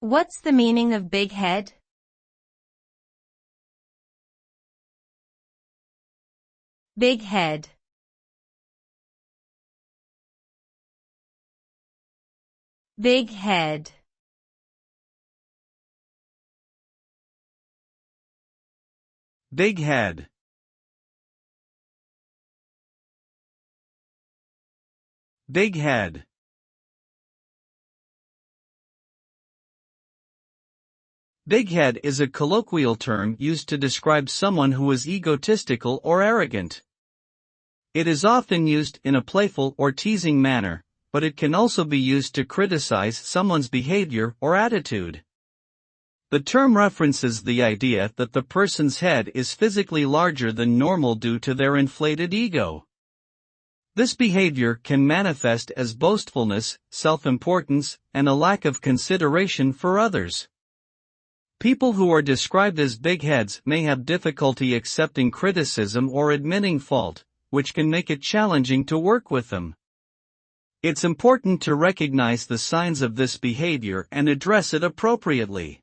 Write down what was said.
What's the meaning of big head? Big head. Big head. Big head. Big head. Big head is a colloquial term used to describe someone who is egotistical or arrogant. It is often used in a playful or teasing manner, but it can also be used to criticize someone's behavior or attitude. The term references the idea that the person's head is physically larger than normal due to their inflated ego. This behavior can manifest as boastfulness, self-importance, and a lack of consideration for others. People who are described as big heads may have difficulty accepting criticism or admitting fault, which can make it challenging to work with them. It's important to recognize the signs of this behavior and address it appropriately.